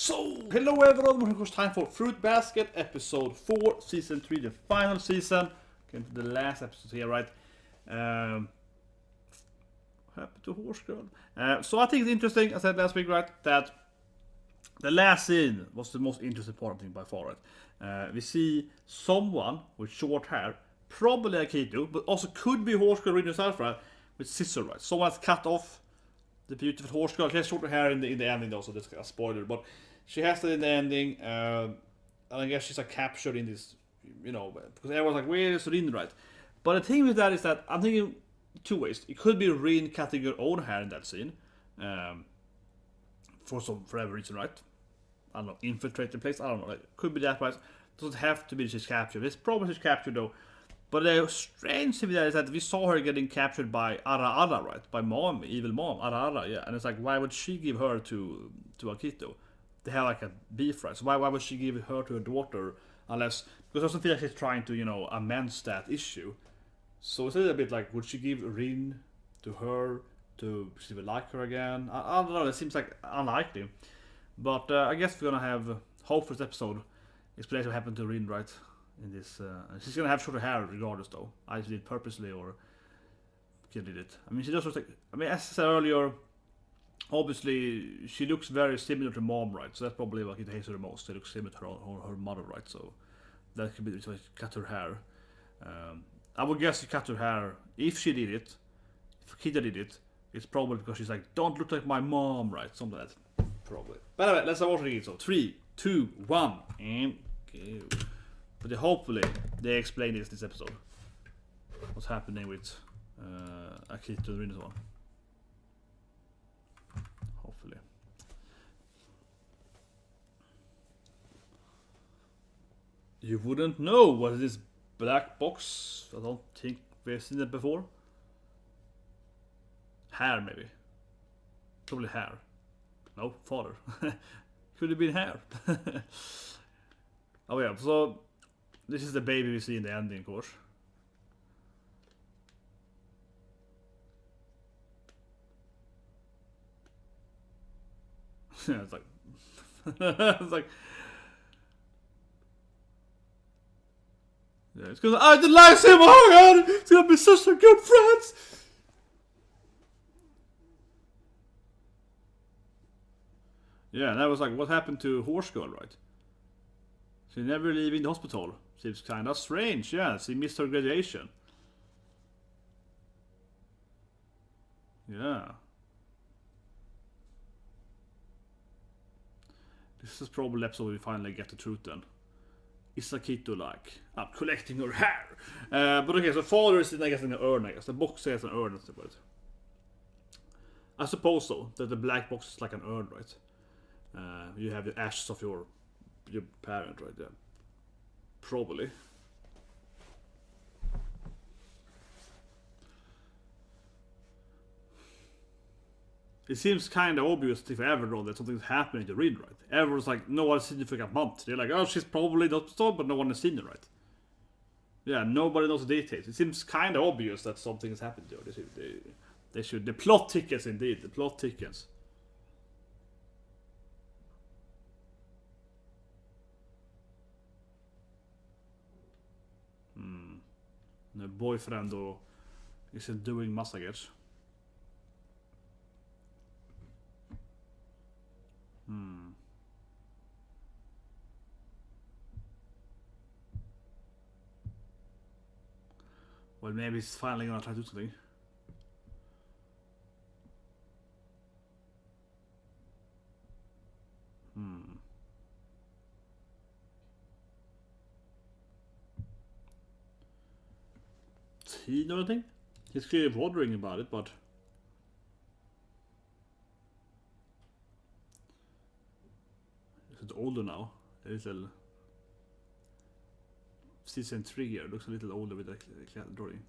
So, hello everyone, it was time for Fruit Basket, episode 4, season 3, the final season. Getting to the last episode here, right? Happy to horse girl. So I think it's interesting, I said last week, right, that the last scene was the most interesting part, I think, by far, right? We see someone with short hair, probably Akito, but also could be horse girl in herself, right? With scissors, right? Someone's cut off the beautiful horse girl. She has shorter hair in the ending though, so that's a spoiler, but she has it in the ending, and I guess she's like captured in this, you know, because everyone's like, where is Rin, right? But the thing with that is that I'm thinking two ways. It could be Rin cutting her own hair in that scene, for whatever reason, right? I don't know, infiltrate the place, I don't know, like, could be that, right? Doesn't have to be she's captured. It's probably she's captured though. But the strange thing with that is that we saw her getting captured by Ara, right? By mom, evil mom, Ara, yeah. And it's like, why would she give her to Akito? They have like a beef, right? So why would she give her to her daughter unless... Because I also feel like she's trying to, you know, amend that issue. So it's a little bit like, would she give Rin to her to she would like her again? I don't know, it seems like unlikely. But I guess we're gonna have, hope for this episode, explanation what happened to Rin, right? In this, she's gonna have shorter hair regardless, though. I did it purposely or kid did it. I mean, she just looks like. I mean, as I said earlier, obviously she looks very similar to mom, right? So that's probably what it hates her the most. She looks similar to her mother, right? So that could be so she cut her hair. I would guess she cut her hair if she did it. If Kida did it, it's probably because she's like, don't look like my mom, right? Something like that, probably. But anyway, let's watch it again. So 3, 2, 1, and go. But hopefully they explain this episode. What's happening with Akito and Rin one. Hopefully. You wouldn't know what is this black box. I don't think we've seen it before. Hair maybe. Probably hair. No, father. Could have been hair. Oh yeah, so this is the baby we see in the ending, of course. Yeah, it's like... it's like... Yeah, it's because I idolize him, oh god! It's gonna be such a good friends! Yeah, and that was like, what happened to Horse Girl, right? She never leaving the hospital. Seems kinda strange, yeah. She missed her graduation. Yeah. This is probably the episode we finally get the truth then. Is Akito like, I'm collecting her hair? But okay, so father is I guess in an urn, I guess. The box says an urn, but I suppose so, that the black box is like an urn, right? You have the ashes of your parent right there. Probably. It seems kind of obvious if ever though that something's happening to Rin, right? Everyone's like, no one's seen it for like a month. They're like, oh, she's probably not stopped, but no one has seen it, right? Yeah, nobody knows the details. It seems kind of obvious that something has happened to her. They should. The plot thickens indeed. The plot thickens. The boyfriend though isn't doing massacres. Well, maybe he's finally gonna try to do something. Does he know anything? He's clearly wondering about it, but... Is it older now? A little... Season 3 here looks a little older with the drawing.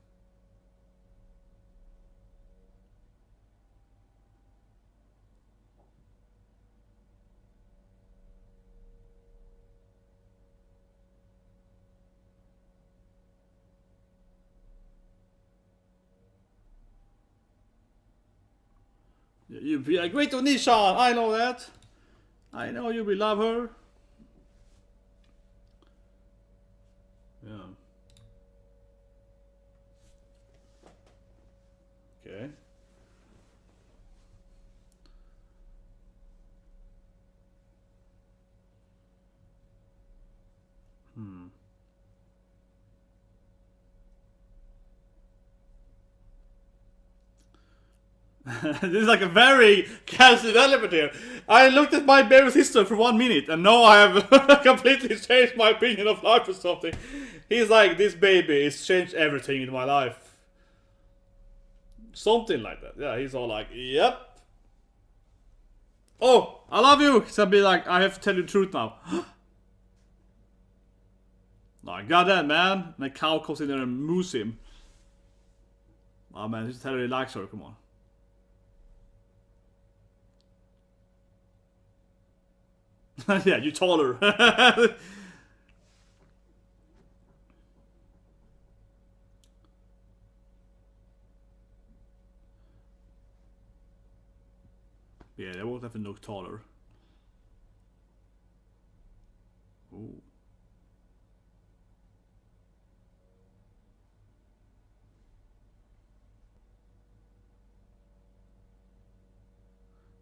You'd be a great onii-chan, I know that. I know you will love her. Yeah. Okay. This is like a very casual development here. I looked at my baby's history for 1 minute, and now I have completely changed my opinion of life or something. He's like, this baby has changed everything in my life. Something like that. Yeah, he's all like, yep. Oh, I love you. He'll be like, I have to tell you the truth now. No, goddamn, man. And a cow comes in there and moves him. Oh man, he's totally likes her, come on. Yeah, you taller. Yeah, they won't have to look taller. Ooh.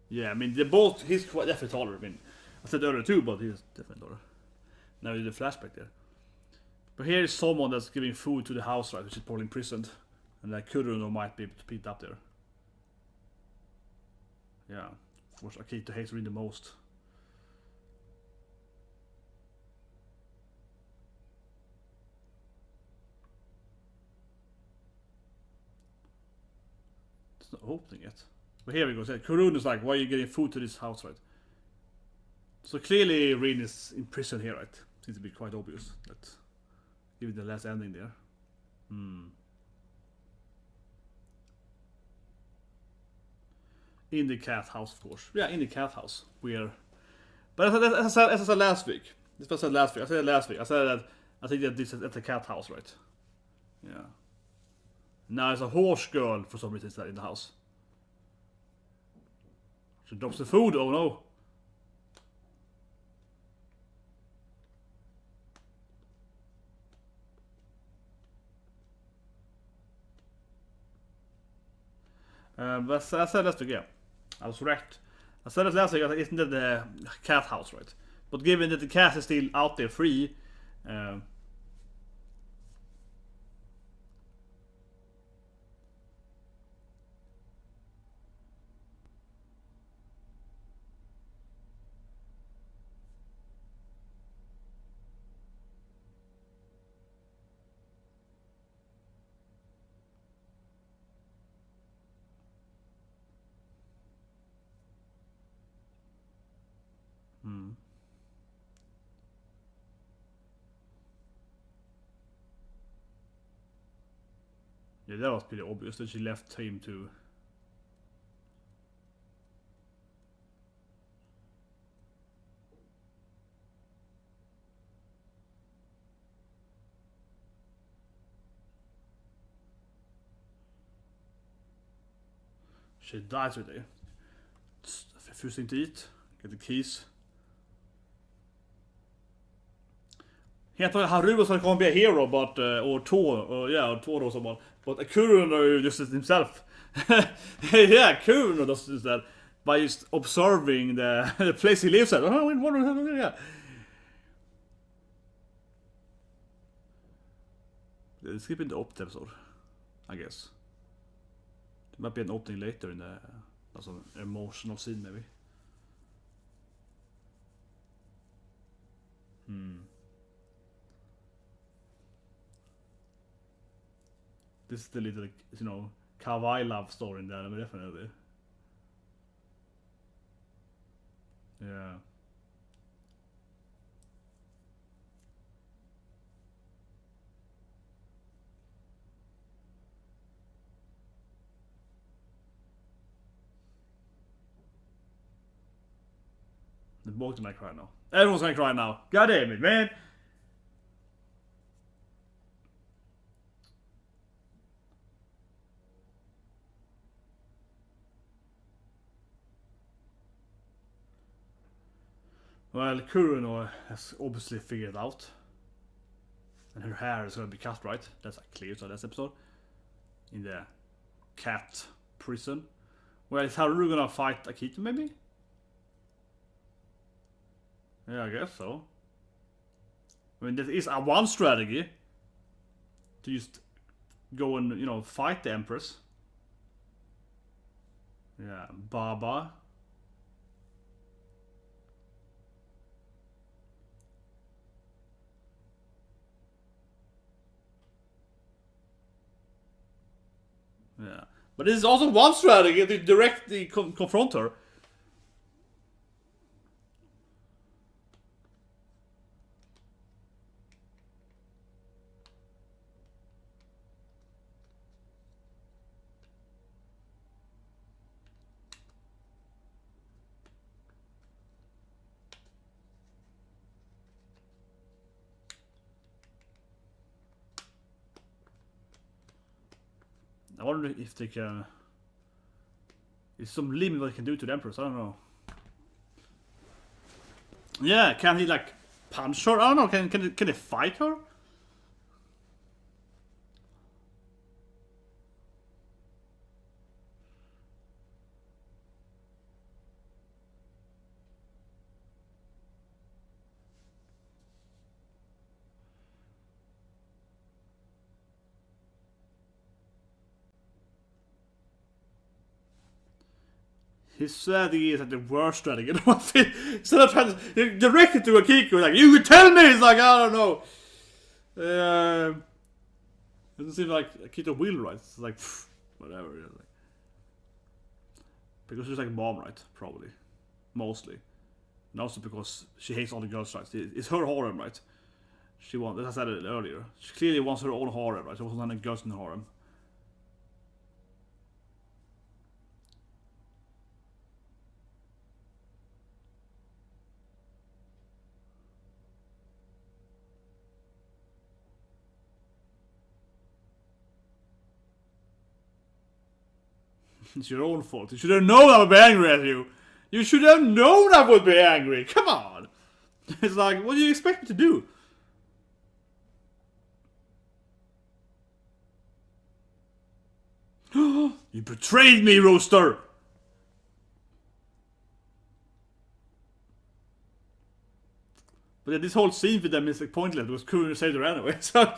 Yeah, I mean, they're both. He's quite definitely taller. I mean, I said earlier too, but he's definitely taller. Now you did the flashback there. But here is someone that's giving food to the house, right, which is probably imprisoned. And that Kuruno might be able to beat up there. Yeah, of course, Akito hates Rin the most. It's not opening it. But here we go. Kuruno's like, why are you getting food to this house, right? So clearly Rin is in prison here, right? Seems to be quite obvious. That even the last ending there. In the cat house, of course. Yeah, in the cat house. But as I said last week. This was said last week. I said it last week. I said that I think that this is at the cat house, right? Yeah. Now it's a horse girl for some reason in the house. She drops the food. Oh no. But I said last week, yeah. I was correct. I said it last week, isn't it the cat house, right? But given that the cat is still out there free, yeah, that was pretty obvious that she left him to. She died today. It's a few things to eat. Get the keys. He thought Haru was going to be a hero, but or Tor or someone. But Kuruno just himself. Yeah, Kuruno does that by just observing the place he lives at. Oh, yeah. Skipping the opt episode, I guess. There might be an opening later in the that's an emotional scene maybe. This is the little, kawaii love story in there, definitely. Yeah. The boys gonna cry now. Everyone's gonna cry now. God damn it, man. Well, Kuruno has obviously figured it out. And her hair is gonna be cut, right? That's like clear to this episode. In the cat prison. Well, is Haru gonna fight Akito maybe? Yeah, I guess so. I mean, that is a one strategy. To just go and, you know, fight the Empress. Yeah, Baba. Yeah. But this is also one strategy to directly confront her. I wonder if they can... Is some limit what they can do to the Empress? I don't know. Yeah, can he like punch her? I don't know. Can they fight her? His strategy is like the worst strategy. Instead of trying to direct it to Akiko, like, you could tell me! It's like, I don't know. It doesn't seem like Akito will, right? It's like, pff, whatever. Like. Because she's like a mom, right? Probably. Mostly. And also because she hates all the girls, right? It's her harem, right? She wants, as I said it earlier, she clearly wants her own harem, right? She wants any girls in the harem. It's your own fault. You should have known I would be angry at you. You should have known I would be angry. Come on. It's like, what do you expect me to do? You betrayed me, Roaster. But yeah, this whole scene with them is like pointless because Kuruno saved her anyway. So.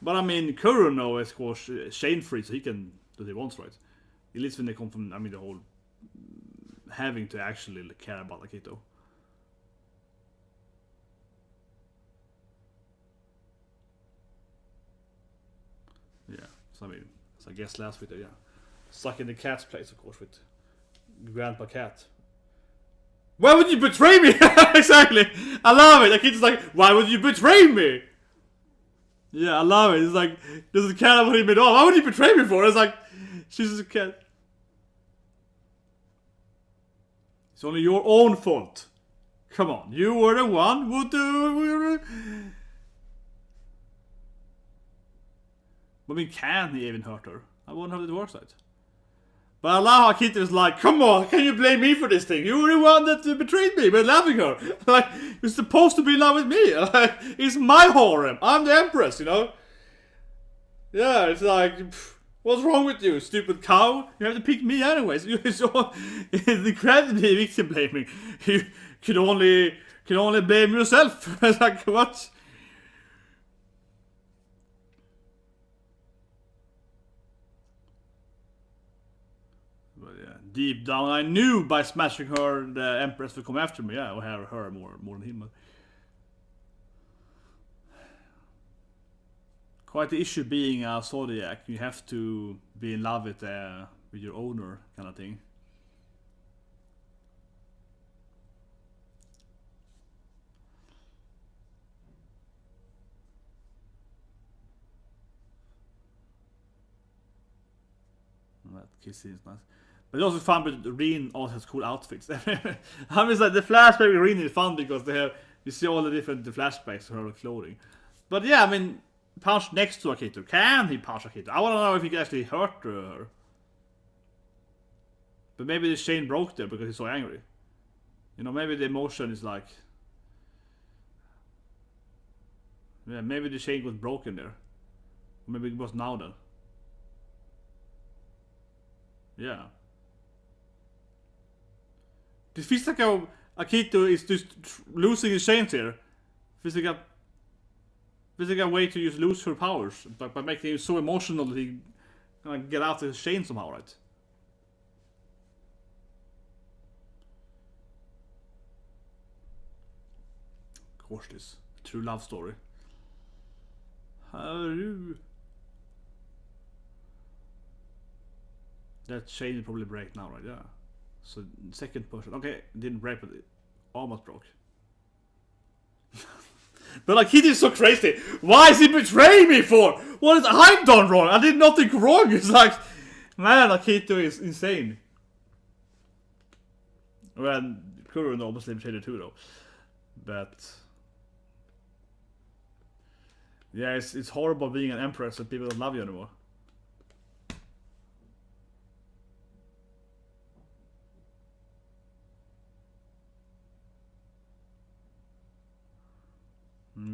But I mean, Kuruno is of course shame free, so he can do what he wants, right? At least when they come from, I mean, the whole having to actually care about Akito. Yeah, so I mean, as I guess last week, yeah. Stuck in the cat's place, of course, with Grandpa Cat. Why would you betray me? Exactly! I love it! Akito's like, why would you betray me? Yeah, I love it. It's like, doesn't care about him at all. Why would you betray me for? It's like, she's just a cat. It's only your own fault. Come on, you were the one who do. I mean, can he even hurt her? I wonder how it works out. But I love how Akito is like, come on, can you blame me for this thing? You were the one that betrayed me by loving her. Like, you're supposed to be in love with me. Like, it's my harem. I'm the Empress, you know? Yeah, it's like, what's wrong with you, stupid cow? You have to pick me anyways. You're so incredibly victim blaming. You can only blame yourself. It's like, what? Deep down, I knew by smashing her, the Empress would come after me. Yeah, or her more than him. Quite the issue being a zodiac. You have to be in love with your owner, kind of thing. That kiss is nice. But it's also fun with Rin also has cool outfits. I mean, it's like the flashback with Rin is fun because you see all the different flashbacks of her clothing. But yeah, I mean, punch next to Akito. Can he punch Akito? I want to know if he can actually hurt her. But maybe the chain broke there because he's so angry. You know, maybe the emotion is like... Yeah, maybe the chain was broken there. Maybe it was now then. Yeah. This feels like Akito is just losing his chains here. Feels like a way to just lose her powers by making him so emotional that he can get out of his chain somehow, right? Of course, this true love story. That chain will probably break now, right? Yeah. So second person. Okay, didn't break, but it almost broke. But like, he did so crazy. Why is he betraying me for? What is I've done wrong? I did nothing wrong. It's like, man, Akito is insane. Well, Kurun obviously betrayed it too, though. But yeah, it's horrible being an empress and people don't love you anymore.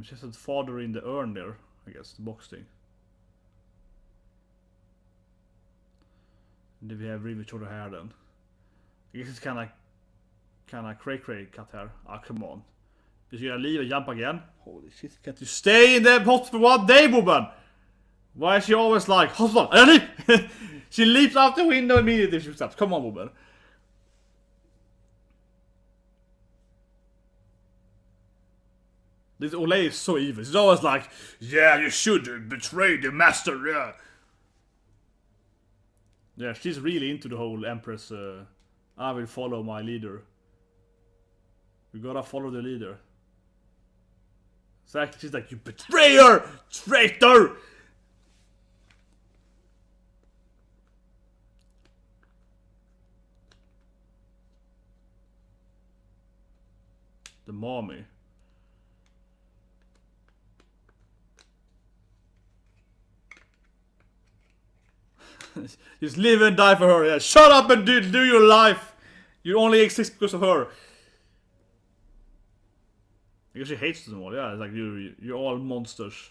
She has a father in the urn there, I guess, the box thing. And then we have really short hair then. I guess it's kinda cray cut hair. Ah, come on. Is you gonna leave and jump again? Holy shit, can't you stay in the hospital one day, woman? Why is she always like, hospital, I leave! She leaps out the window immediately if she stops. Come on, woman. This Ole is so evil. He's always like, yeah, you should betray the master, yeah. Yeah, she's really into the whole empress, I will follow my leader. We gotta follow the leader. So actually she's like, you betrayer! Traitor! The mommy. Just live and die for her. Yeah, shut up and do your life. You only exist because of her. I guess she hates them all. Yeah, it's like you're all monsters.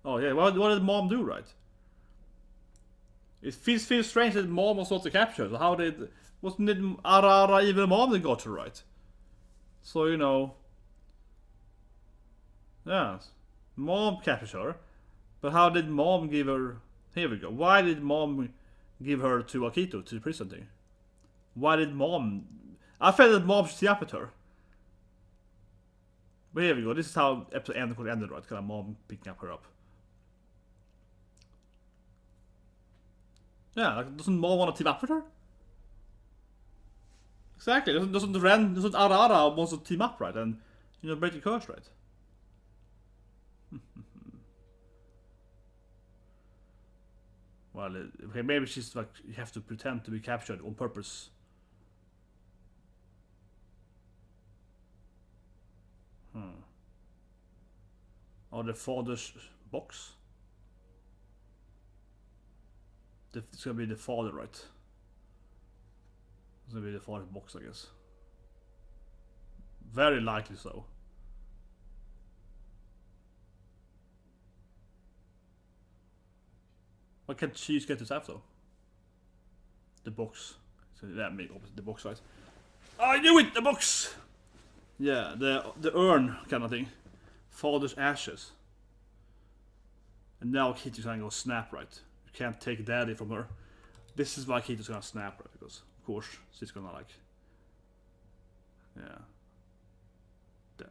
Oh yeah, what did mom do, right? It feels strange that mom was not the capture. So how wasn't it Ara even mom that got her right? So you know, yeah. Mom captures her, but how did mom give her... Here we go. Why did mom give her to Akito, to the prison thing? Why did mom... I felt that mom should see up at her. But here we go. This is how episode ended, right? Kind of mom picking up her up. Yeah, like, doesn't mom want to team up with her? Exactly. Doesn't Ara wants to team up, right? And, you know, break the curse, right? Well, okay, maybe she's like, you have to pretend to be captured on purpose. Or the father's box? It's gonna be the father, right? It's gonna be the father's box, I guess. Very likely so. Why can't she just get this after? The box. So that made opposite the box, right? I knew it! The box! Yeah, the urn kind of thing. Father's ashes. And now Akito's gonna go snap, right? You can't take daddy from her. This is why Akito's gonna snap, right? Because, of course, she's gonna like... Yeah. Damn.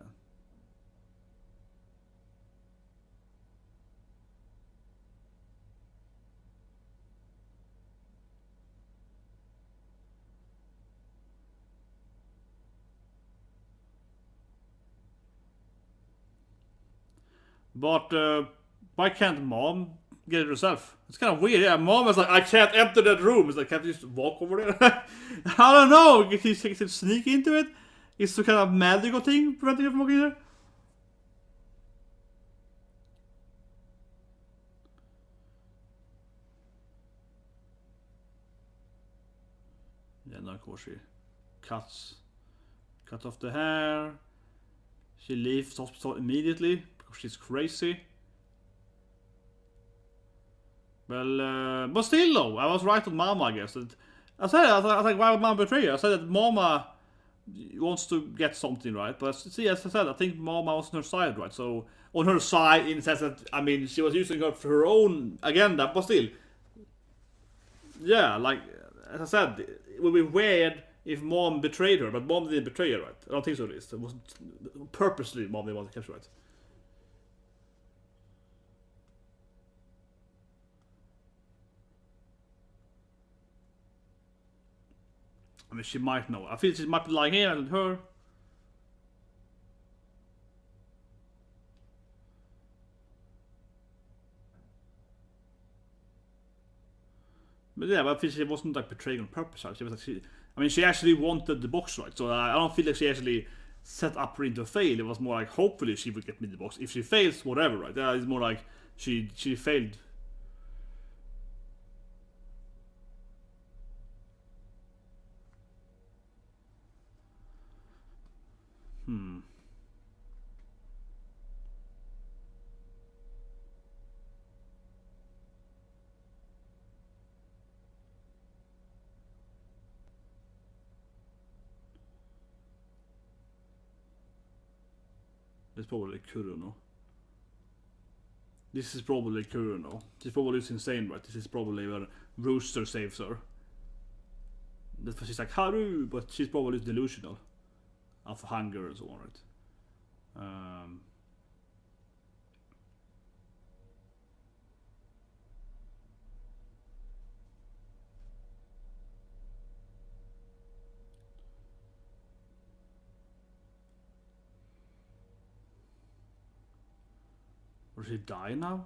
But why can't mom get it herself? It's kind of weird. Yeah, mom is like, I can't enter that room. It's like, can't you just walk over there? I don't know. Can he sneak into it? Is some kind of magical thing preventing her from walking there? Yeah, no, of course she cuts off the hair. She leaves the hospital immediately because she's crazy. Well, but still though, I was right on Mama, I guess. I was like, why would Mama betray her? I said that Mama wants to get something, right? But see, as I said, I think Mama was on her side, right? So, on her side, in the sense that, I mean, she was using her for her own agenda, but still. Yeah, like, as I said, it would be weird if Mom betrayed her, but Mom didn't betray her, right? I don't think so, at least. It wasn't purposely Mom didn't want to capture, right? I mean, she might know. I feel she might be lying here and her. But yeah, but I feel she wasn't like betraying on purpose. Right? She was like, she actually wanted the box, right? So I don't feel like she actually set up her to fail. It was more like hopefully she would get me the box. If she fails, whatever, right? It's more like she failed. It's probably Kuruno. This is probably Kuruno. She's probably insane, right? This is probably where Rooster saves her. That's why she's like, Haru, but she's probably delusional. Of hunger and so on, right? Or she die now?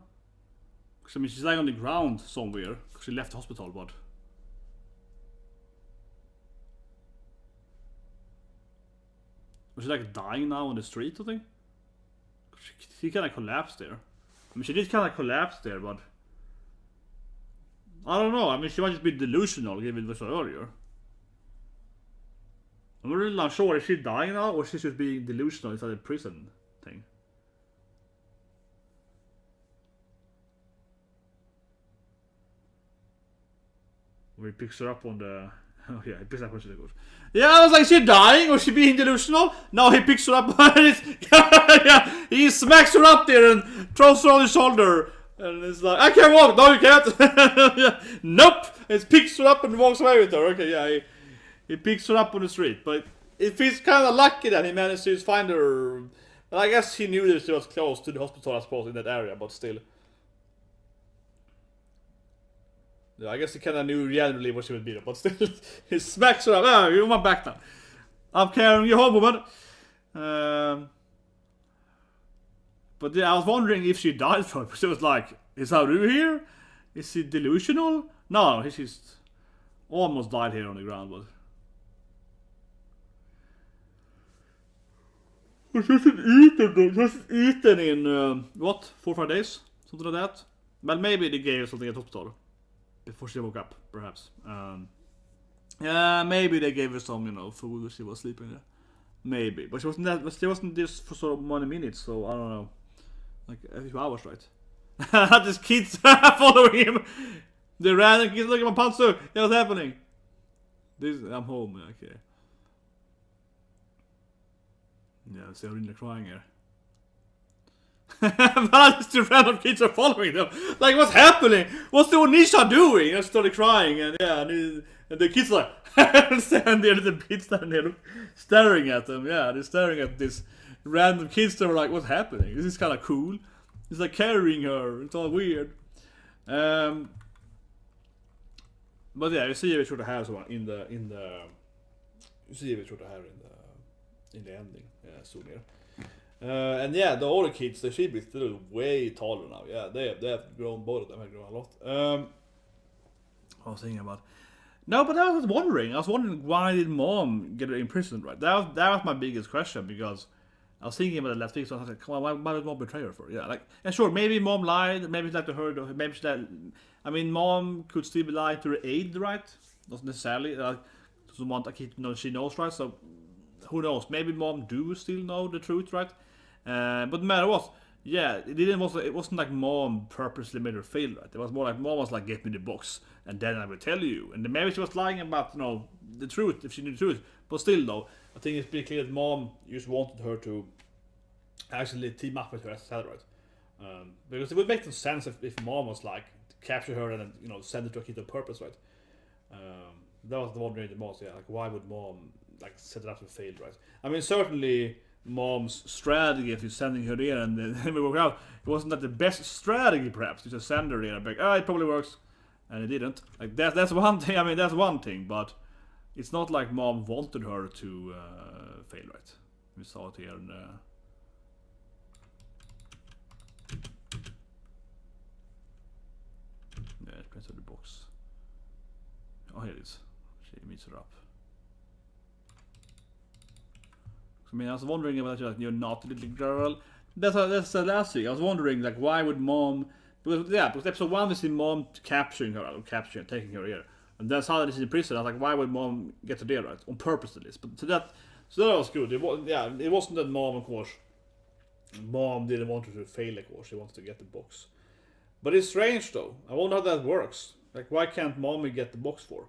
Because I mean, she's lying on the ground somewhere. Because she left the hospital, but. Was she like dying now on the street or something? She kind of collapsed there. I mean, she did kind of collapse there, but. I don't know. I mean, she might just be delusional given what we saw earlier. I'm really not sure. Is she dying now or she's just being delusional inside the prison thing? Where he picks her up on the. Oh yeah, he picks her up on the goes. Yeah, I was like, is she dying or is she being delusional? No, he picks her up. Yeah, he smacks her up there and throws her on his shoulder. And it's like, I can't walk. No, you can't. Yeah. Nope. He picks her up and walks away with her. Okay, yeah, he picks her up on the street. But it feels kind of lucky that he managed to find her. But I guess he knew that she was close to the hospital, I suppose, in that area, but still. Yeah, I guess he kind of knew generally what she would be, but still, he smacks her up. Ah, you're my back now. I'm carrying you home, woman. But yeah, I was wondering if she died for it. She was like, is Haru here? Is he delusional? No, he just almost died here on the ground, but. She hasn't eaten in, what, 4 or 5 days? Something like that? But maybe they gave her something at hospital. Before she woke up, perhaps. Yeah, maybe they gave her some, food when she was sleeping there. Maybe. But she wasn't just for sort of 1 minute, so I don't know. Like a few hours, right? These kids following him. The random kids looking at my pants too. Yeah, what's happening? I'm home, okay. Yeah, so they're really crying here. But just the random kids are following them. Like, what's happening? What's the onii-chan doing? I started crying, and yeah, and the kids like stand there, the kids stand there staring at them. Yeah, they're staring at this random kids that were like, what's happening? This is kind of cool. It's like carrying her. It's all weird. But yeah, you see if it should have in the you see if it should have in the ending. Yeah, soon here. And yeah, the older kids, they should be still way taller now. Yeah, they have grown, both of them have grown a lot. I was thinking about. No, but I was wondering why did Mom get her imprisoned, right? That was my biggest question, because I was thinking about it last week, so I was like, come on, why did Mom betray her for? Yeah, like, and sure, maybe Mom lied, maybe she lied to her, maybe she lied. I mean, Mom could still be lying to her aide, right? Not necessarily. So doesn't want Akito to know she knows, right? So who knows? Maybe mom do still know the truth, right? But no matter what, yeah, it wasn't like mom purposely made her fail, right? It was more like mom was like, "Get me the box, and then I will tell you." And then maybe she was lying about the truth if she knew the truth. But still, though, I think it's pretty clear that mom just wanted her to actually team up with her, as I said, right? Because it would make no sense if mom was like capture her and then send it to Akito on purpose, right? That was the wondering the most. Yeah, like why would mom like set it up to fail, right? I mean, certainly mom's strategy if you're sending her there and then we work out, it wasn't that the best strategy perhaps to just send her there and be like, it probably works, and it didn't. Like that's one thing. I mean, that's one thing, but it's not like mom wanted her to fail, right? We saw it here. And, yeah, it depends on the box. Oh, here it is. She meets her up. I mean, I was wondering about you're not a little girl. That's the last thing. I was wondering, like, why would mom? Because episode 1 we see mom capturing her, taking her here, and that's how it is in prison. I was like, why would mom get her there, right? On purpose at least. But so that was good. It wasn't that mom, of course. Mom didn't want her to fail, of course. She wanted to get the box. But it's strange though. I wonder how that works. Like, why can't mommy get the box for?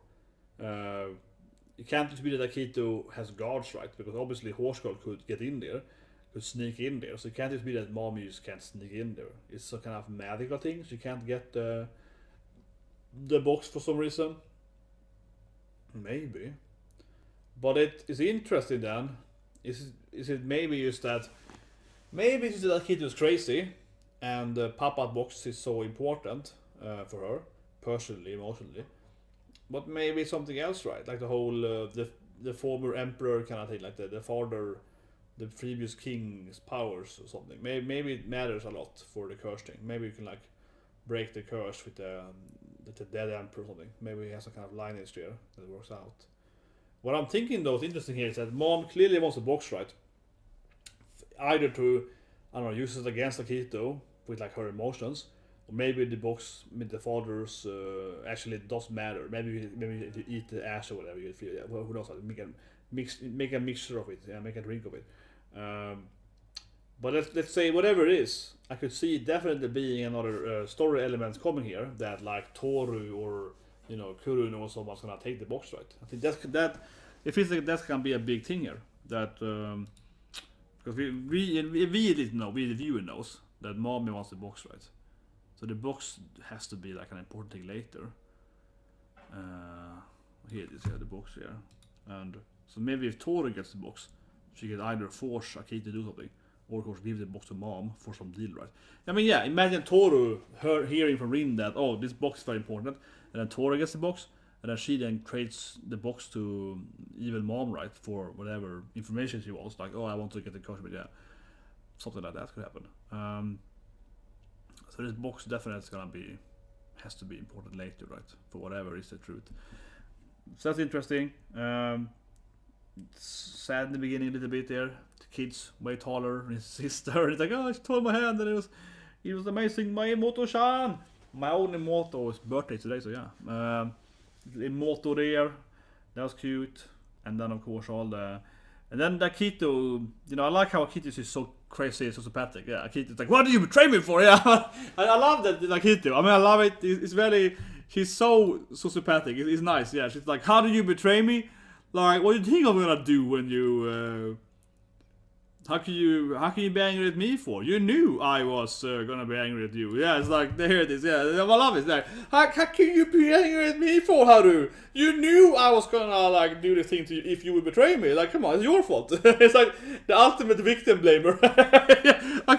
It can't just be that Akito has guards, right? Because obviously Horse Girl could get in there, could sneak in there. So it can't just be that mommy just can't sneak in there. It's some kind of magical thing. She can't get the box for some reason. Maybe. But it is interesting then. Is it maybe just that? Maybe it's that Akito is crazy, and the pop-out box is so important for her, personally, emotionally. But maybe something else, right? Like the whole the former emperor kind of thing, like the father, the previous king's powers or something. Maybe it matters a lot for the curse thing. Maybe you can like break the curse with the dead emperor or something. Maybe he has some kind of lineage there that works out. What I'm thinking though is interesting here is that mom clearly wants a box, right? Either to, I don't know, use it against Akito with like her emotions, or maybe the box with the father's actually doesn't matter. Maybe if you eat the ash or whatever, you feel, yeah, well, who knows? Make a mixture of it, yeah, make a drink of it. But let's say whatever it is, I could see definitely being another story element coming here that like Toru or Kuru knows someone's gonna take the box, right? I think that it feels like that's gonna be a big thing here. That because we didn't know, we the viewer knows that mommy wants the box, right? So the box has to be like an important thing later. Here it is, the box here, and so maybe if Toru gets the box, she can either force Akito to do something, or of course give the box to mom for some deal, right? I mean, yeah, imagine Toru hearing from Rin that this box is very important, and then Toru gets the box, and then she then trades the box to evil mom, right, for whatever information she wants, like I want to get the coach, but yeah, something like that could happen. So this box definitely has to be important later, right, for whatever is the truth. So that's interesting. Sad in the beginning a little bit there. The kid's way taller than his sister. It's like, she told my hand, and it was amazing. My onii-chan, my own Emoto's birthday today, so yeah. Emoto there, that was cute. And then of course and then the Akito, I like how Akito is so crazy and sociopathic. Yeah, Akito's like, what do you betray me for? Yeah, I love that Akito. I mean, I love it. It's very, she's so sociopathic. It's nice. Yeah, she's like, how do you betray me? Like, what do you think I'm gonna do when you? How can you be angry at me for? You knew I was gonna be angry at you. Yeah, it's like, there it is. Yeah, I love it. It's like, how can you be angry at me for, Haru? You knew I was gonna like do this thing to you if you would betray me. Like, come on, it's your fault. It's like the ultimate victim blamer.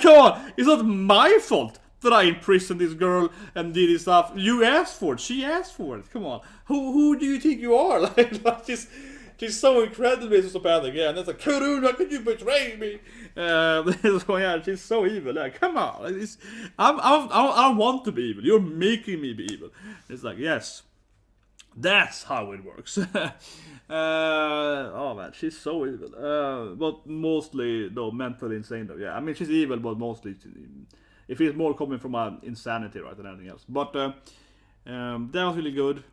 Come on, it's not my fault that I imprisoned this girl and did this stuff. You asked for it. She asked for it. Come on, who do you think you are? Like she's so incredibly sociopathic, yeah, and it's like, Kurun, how could you betray me? She's so evil. Like, come on, I don't want to be evil. You're making me be evil. It's like, yes, that's how it works. Oh man, she's so evil. But mostly, though, mentally insane, though. Yeah, I mean, she's evil, but mostly, it feels more coming from insanity, right, than anything else. But that was really good,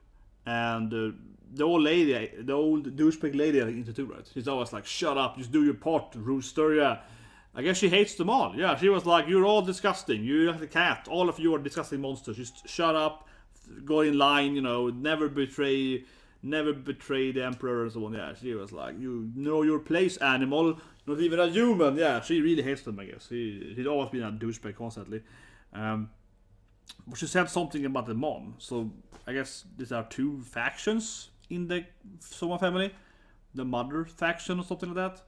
and the old lady, the old douchebag lady into two, right? She's always like, shut up, just do your part, rooster, yeah. I guess she hates them all. Yeah, she was like, you're all disgusting. You're like a cat. All of you are disgusting monsters. Just shut up, go in line, never betray the emperor and so on. Yeah, she was like, you know your place, animal. Not even a human. Yeah, she really hates them, I guess. She's always been a douchebag constantly. But she said something about the mom. So I guess these are two factions in the Soma family. The mother faction or something like that.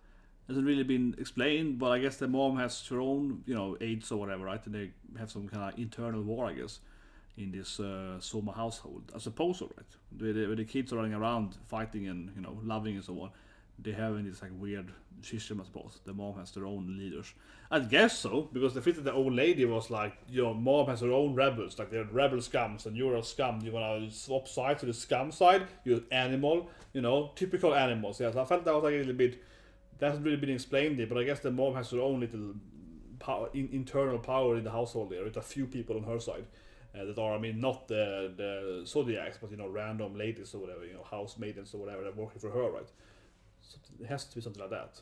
Hasn't really been explained, but I guess the mom has her own, aides or whatever, right? And they have some kind of internal war, I guess, in this Soma household. I suppose, so, right? Where the kids are running around fighting and, loving and so on. They have in this like weird system, I suppose. The mom has their own leaders. I guess so, because the fit of the old lady was like, mom has her own rebels, like they're rebel scums, and you're a scum. You wanna swap sides to the scum side, you're an animal, typical animals. Yeah, so I felt that was like a little bit. That hasn't really been explained yet, but I guess the mom has her own little internal power in the household there, with a few people on her side that are, not the zodiacs, but random ladies or whatever, housemaidens or whatever that are working for her, right? So it has to be something like that.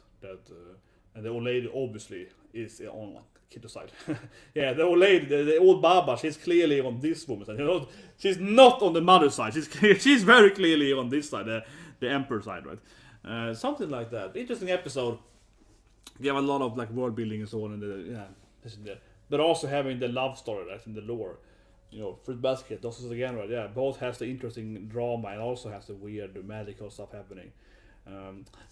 And the old lady obviously is on Akito's side. Yeah, the old lady, the old Baba, she's clearly on this woman's side. She's not on the mother's side. She's very clearly on this side, the emperor side, right? Something like that. Interesting episode. You have a lot of like world building and so on, and but also having the love story, right, in the lore. Fruit Basket, those is again, right? Yeah, both has the interesting drama and also has the weird magical stuff happening.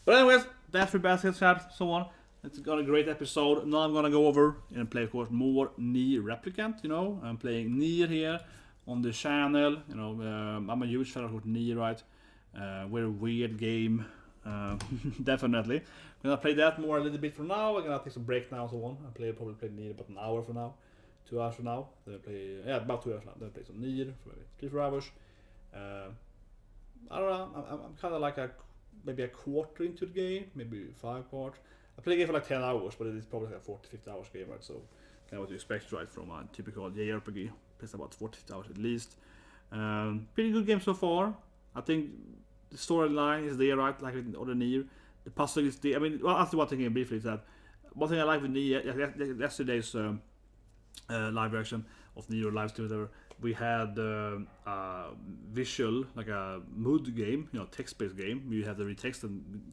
But anyways, that's Fruit Basket, so on. It's got a great episode. Now I'm gonna go over and play, of course, more Nier Replicant. I'm playing Nier here on the channel. I'm a huge fan of Nier, right? Very weird game. Definitely. I'm gonna play that more a little bit from now. I'm gonna take some break now, so on. Probably play Nier about an hour from now, 2 hours from now. Then I play about 2 hours now. Then I play some Nier for 3-4 hours. I don't know. I'm kind of like maybe a quarter into the game, maybe 5 parts. I play the game for like 10 hours, but it's probably like a 40-50 hours game, right? So kind of what you expect, right, from a typical JRPG. Plays about 40 hours at least. Pretty good game so far. I think the storyline is there, right, like with other Nier. The puzzle is there. After one thing briefly is that one thing I like with Nier, yesterday's live version of Nier live stream, whatever, we had visual, like a mood game, text-based game. You have to read text and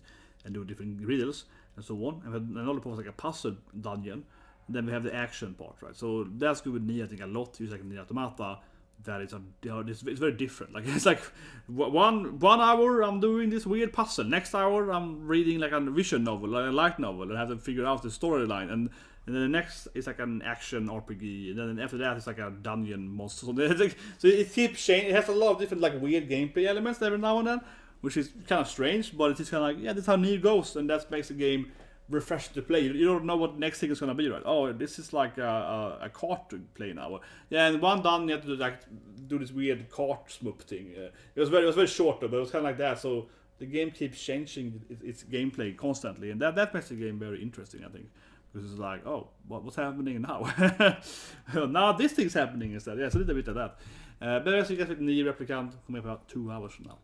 do different riddles and so on. And another part was like a puzzle dungeon. And then we have the action part, right? So that's good with Nier, I think, a lot. It's like Nier Automata. That it's very different. Like it's like one hour I'm doing this weird puzzle. Next hour I'm reading like a vision novel, like a light novel, and have to figure out the storyline. And then the next is like an action RPG, and then after that it's like a dungeon monster. So it keeps changing. It has a lot of different like weird gameplay elements every now and then, which is kind of strange. But it's kind of like, that's how Nier goes, and that makes the game refresh to play. You don't know what the next thing is gonna be, right? Oh, this is like a cart to play now. Yeah, and one done you have to do this weird cart smoop thing. It was very short though, but it was kind of like that. So the game keeps changing its gameplay constantly, and that makes the game very interesting, I think, because it's like, oh, what's happening now? Now this thing's happening instead. Yeah, it's a little bit of that. But as you get with Nier Replicant, coming about 2 hours from now.